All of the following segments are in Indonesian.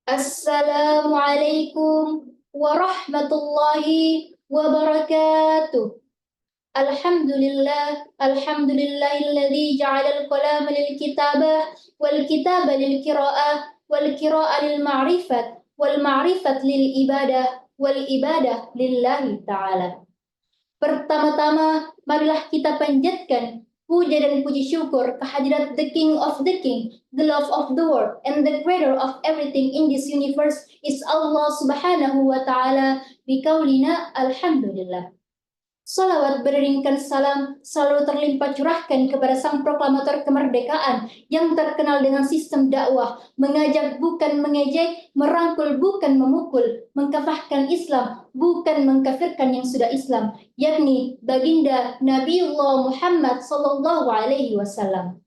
Assalamualaikum warahmatullahi wabarakatuh. Alhamdulillahilladzi ja'ala al-qalama lil kitabah wal kitaba lil qiraah wal qiraah lil ma'rifat wal ma'rifat lil ibadah wal ibadah lillahi ta'ala. Pertama-tama, marilah kita panjatkan puja dan puji syukur kehadirat the King of the King, the love of the world, and the creator of everything in this universe is Allah Subhanahu wa Ta'ala. Bikaulina Alhamdulillah. Salawat beriringkan salam selalu terlimpah curahkan kepada sang proklamator kemerdekaan yang terkenal dengan sistem dakwah, mengajak bukan mengejek, merangkul bukan memukul, mengkafahkan Islam bukan mengkafirkan yang sudah Islam, yakni baginda Nabiullah Muhammad sallallahu alaihi wasallam.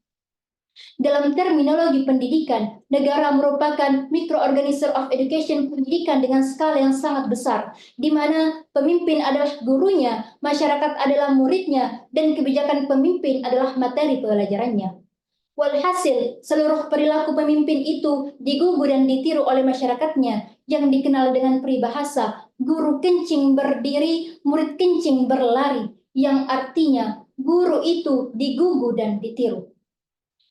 Dalam terminologi pendidikan, negara merupakan microorganism of education pendidikan dengan skala yang sangat besar, di mana pemimpin adalah gurunya, masyarakat adalah muridnya, dan kebijakan pemimpin adalah materi pelajarannya. Walhasil, seluruh perilaku pemimpin itu digugu dan ditiru oleh masyarakatnya yang dikenal dengan peribahasa guru kencing berdiri, murid kencing berlari, yang artinya guru itu digugu dan ditiru.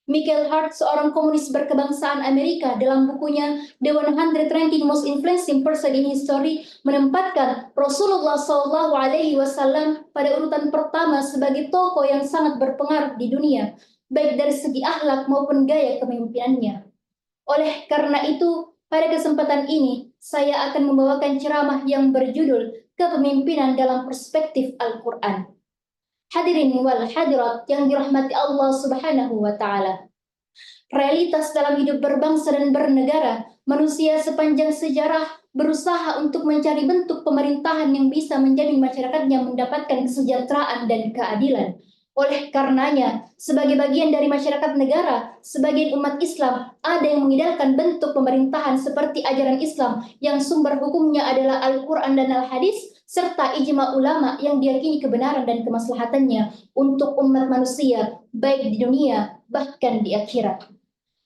Michael Hart, seorang komunis berkebangsaan Amerika, dalam bukunya The 100 Ranking Most Influencing Person in History menempatkan Rasulullah SAW pada urutan pertama sebagai tokoh yang sangat berpengaruh di dunia, baik dari segi akhlak maupun gaya kepemimpinannya. Oleh karena itu, pada kesempatan ini, saya akan membawakan ceramah yang berjudul Kepemimpinan dalam Perspektif Al-Quran. Hadirin wal hadirat yang dirahmati Allah Subhanahu wa Ta'ala. Realitas dalam hidup berbangsa dan bernegara, manusia sepanjang sejarah berusaha untuk mencari bentuk pemerintahan yang bisa menjamin masyarakatnya mendapatkan kesejahteraan dan keadilan. Oleh karenanya, sebagai bagian dari masyarakat negara, sebagian umat Islam ada yang mengidalkan bentuk pemerintahan seperti ajaran Islam yang sumber hukumnya adalah Al-Quran dan Al-Hadis, serta ijma ulama yang diyakini kebenaran dan kemaslahatannya untuk umat manusia, baik di dunia bahkan di akhirat.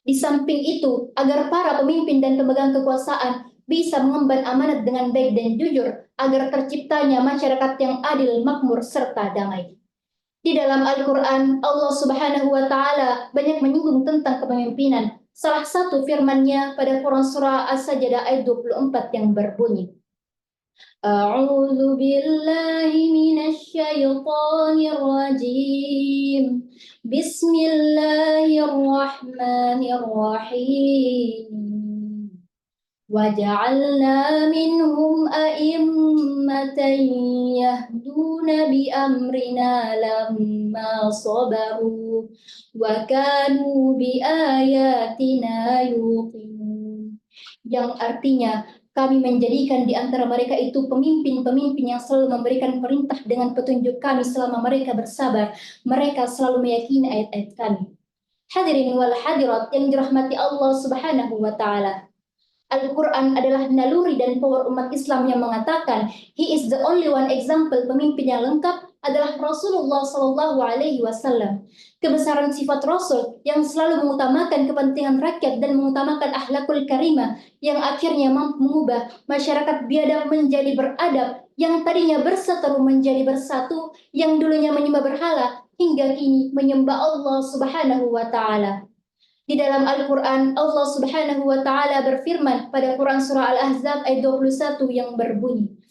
Di samping itu, agar para pemimpin dan pemegang kekuasaan bisa mengemban amanat dengan baik dan jujur, agar terciptanya masyarakat yang adil, makmur, serta damai. Di dalam Al-Quran, Allah Subhanahu wa Ta'ala banyak menyinggung tentang kepemimpinan. Salah satu firman-Nya pada Quran surah As-Sajdah ayat 24 yang berbunyi, A'udzu billahi minasyaitonir rajim. Bismillahirrahmanirrahim. Waja'alna minhum a'immatan yahduna bi amrina lamma sabaru wa kanu bi ayatina yuqinun. Yang artinya, kami menjadikan di antara mereka itu pemimpin-pemimpin yang selalu memberikan perintah dengan petunjuk kami selama mereka bersabar. Mereka selalu meyakini ayat-ayat kami. Hadirin wal hadirat yang dirahmati Allah Subhanahu wa Ta'ala. Al-Quran adalah naluri dan power umat Islam yang mengatakan He is the only one example pemimpin yang lengkap adalah Rasulullah Sallallahu Alaihi Wasallam. Kebesaran sifat Rasul yang selalu mengutamakan kepentingan rakyat dan mengutamakan akhlakul karimah yang akhirnya mampu mengubah masyarakat biadab menjadi beradab, yang tadinya berseteru menjadi bersatu, yang dulunya menyembah berhala hingga kini menyembah Allah Subhanahu wa Ta'ala. Di dalam Al-Quran, Allah Subhanahu wa Ta'ala berfirman pada Quran surah Al-Ahzab ayat 21 yang berbunyi,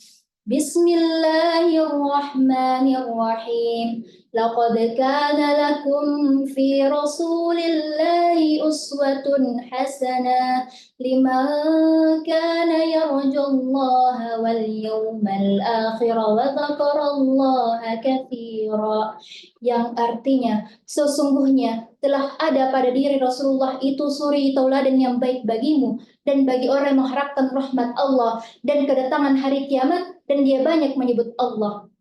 Bismillahirrahmanirrahim. Laqad kana lakum fi Rasulillahi uswatun hasanah liman kana yarjullaha wal yawmal akhir wa dzakarallaha katsira. Yang artinya, sesungguhnya telah ada pada diri Rasulullah itu suri tauladan yang baik bagimu dan bagi orang yang mengharapkan rahmat Allah dan kedatangan hari kiamat, dan dia banyak menyebut Allah.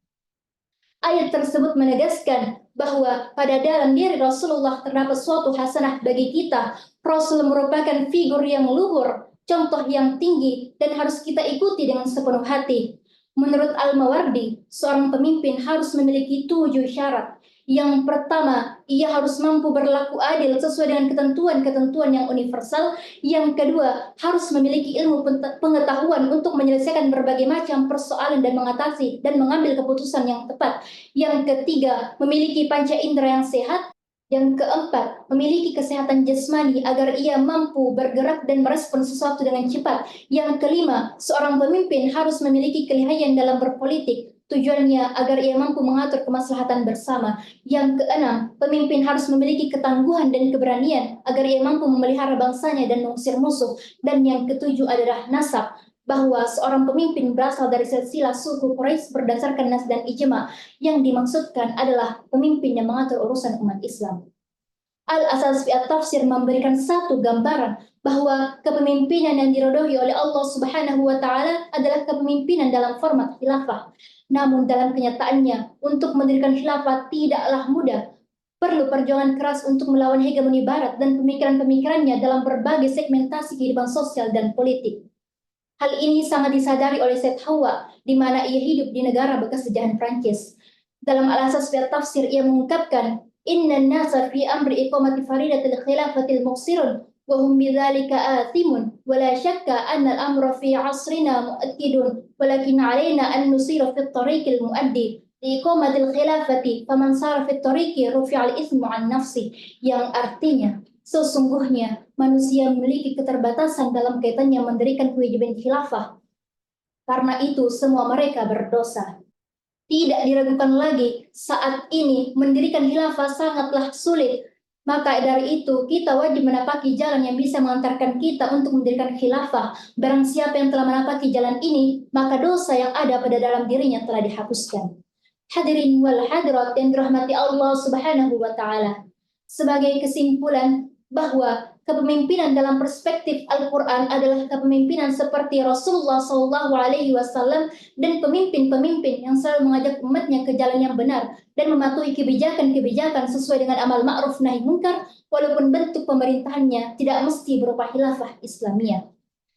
Ayat tersebut menegaskan bahwa pada dalam diri Rasulullah terdapat suatu hasanah bagi kita. Rasul merupakan figur yang luhur, contoh yang tinggi, dan harus kita ikuti dengan sepenuh hati. Menurut Al-Mawardi, seorang pemimpin harus memiliki 7 syarat. Yang pertama, ia harus mampu berlaku adil sesuai dengan ketentuan-ketentuan yang universal. Yang kedua, harus memiliki ilmu pengetahuan untuk menyelesaikan berbagai macam persoalan dan mengatasi dan mengambil keputusan yang tepat. Yang ketiga, memiliki panca indera yang sehat. Yang keempat, memiliki kesehatan jasmani agar ia mampu bergerak dan merespon sesuatu dengan cepat. Yang kelima, seorang pemimpin harus memiliki kelihayan dalam berpolitik. Tujuannya agar ia mampu mengatur kemaslahatan bersama. Yang keenam, pemimpin harus memiliki ketangguhan dan keberanian agar ia mampu memelihara bangsanya dan mengusir musuh. Dan yang ketujuh adalah nasab, bahwa seorang pemimpin berasal dari silsilah suku Quraisy berdasarkan nas dan ijma. Yang dimaksudkan adalah pemimpin yang mengatur urusan umat Islam. Al-Asas fi At-Tafsir memberikan satu gambaran bahwa kepemimpinan yang diridhoi oleh Allah Subhanahu wa taala adalah kepemimpinan dalam format khilafah. Namun dalam kenyataannya, untuk mendirikan khilafah tidaklah mudah. Perlu perjuangan keras untuk melawan hegemoni barat dan pemikiran-pemikirannya dalam berbagai segmentasi kehidupan sosial dan politik. Hal ini sangat disadari oleh Said Hawa, di mana ia hidup di negara bekas jajahan Prancis. Dalam Al-Asas fi Tafsir, ia mengungkapkan, Inna nasa fi amri iqamati faridatil khilafatil muqsirun, wa hum bidzalika athimun, wa la syakka anna al-amra fi asrina mu'akkidun, walakin alaina an nusira fi tariqil muaddi, iqamatil khilafati, faman sara fi tariqi rufi'al ismu an nafsi, yang artinya, sesungguhnya manusia memiliki keterbatasan dalam kaitannya mendirikan kewajiban khilafah. Karena itu semua mereka berdosa. Tidak diragukan lagi, saat ini mendirikan khilafah sangatlah sulit. Maka dari itu kita wajib menapaki jalan yang bisa mengantarkan kita untuk mendirikan khilafah. Barang siapa yang telah menapaki jalan ini, maka dosa yang ada pada dalam dirinya telah dihapuskan. Hadirin wal hadirat yang dirahmati Allah Subhanahu wa taala. Sebagai kesimpulan, bahwa kepemimpinan dalam perspektif Al-Quran adalah kepemimpinan seperti Rasulullah SAW dan pemimpin-pemimpin yang selalu mengajak umatnya ke jalan yang benar dan mematuhi kebijakan-kebijakan sesuai dengan amal ma'ruf nahi munkar, walaupun bentuk pemerintahannya tidak mesti berupa khilafah Islamiyah.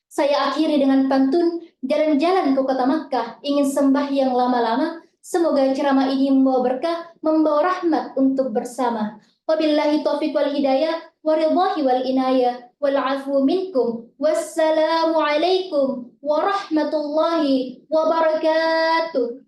Saya akhiri dengan pantun, jalan-jalan ke kota Makkah, ingin sembahyang lama-lama, semoga ceramah ini membawa berkah, membawa rahmat untuk bersama. Wabillahi taufiq wal hidayah, waridhahi wal inayah, wal afu minkum. Wassalamualaikum warahmatullahi wabarakatuh.